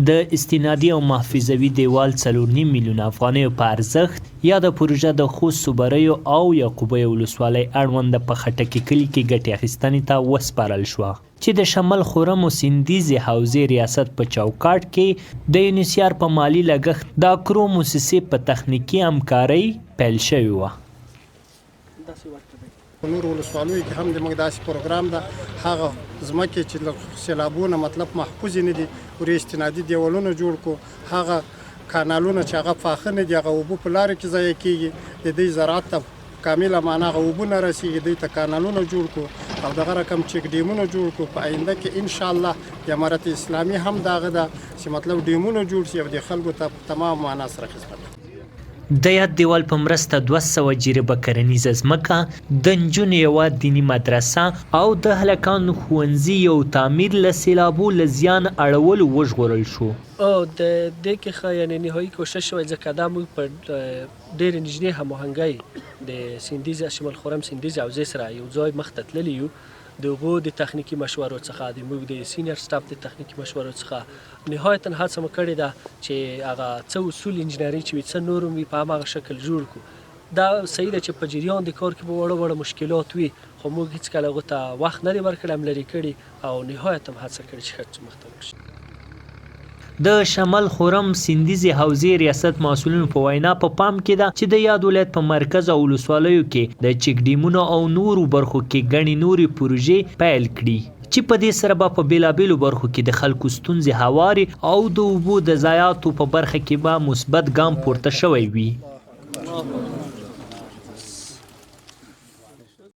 د استنادي او محافظوي دیوال 4.5 میلیون افغانیو په ارزښت یاده پروژه د خوست صوبریو او یعقوبیو ولسوالۍ اړونده په خټکي کلي کې ګټې اخیستنې ته وسپارل شوه چې د شمال خرم او سیندیزې حوزې ریاست په چوکاټ کې د یونیسیار په مالي لګښت د اکرو موسسې په تخنیکي همکارۍ پیل شوې وه. په نورو ولسوالیو کې هم زموږ داسې پروګرام ده، هغه ځمکې چې له سیلابونه مطلب محفوظې نه دي ورې استنادي دیوالونه جوړ کړو، هغه کانالونه چې هغه فاخه نه دي، هغه اوبه په لارې کې ضایع کېږي، د دوی زراعت ته کامله معنا هغه اوبه نه رسېږي، دوی ته کانالونه جوړ کړو او دغه رقم چیک ډیمونه جوړ کړو. په آینده کې انشاءالله د امارت اسلامي هم دغه ده چې مطلب ډیمونه جوړ شي او د خلکو ته تمام معنا سره خدمت. د یاد دیوال په مرسته 200 جریبه کرنیزه ځمکه، د نجونو یوه دیني مدرسه او د هلکانو ښوونځي یو تعمیر له سیلابو له زیان اړولو وژغورل شو. د دې کې ښه یعنې نهایي کوشش شوی ځکه دا موږ په ډېرې نږدې هماهنګۍ د سیندیز شمال خرم سیندیز حوزې سره یو ځای مخته تللي یو. د هغو د تخنیکي مشورو څخه د موږ د سینیر سټاف د تخنیکي مشورو څخه نهایتا هڅه مو کړې ده چې هغه څه اصول انجنیري چې وي څه نور وي په هماغه شکل جوړ کړو. دا صحیح ده چې په جریان د کار کې به وړه مشکلات وي، خو موږ هېڅکله هغو ته وخت نه دی ورکړی، لرې کړي او نهایتا هڅه کړې چې ښه مخته وشي. د شمال خرم سیندیزې حوزې ریاست مسؤلینو په وینا په پام کې ده چې د یاد ولایت په مرکز او ولسوالیو کې د چیک ډیمونو او نورو برخو کې ګڼې نورې پروژې پیل کړي چې په دې سره به په بیلابیلو برخو کې د خلکو ستونزې هواري او د اوبو د ضایعاتو په برخه کې به مثبت ګام پورته شوی وي.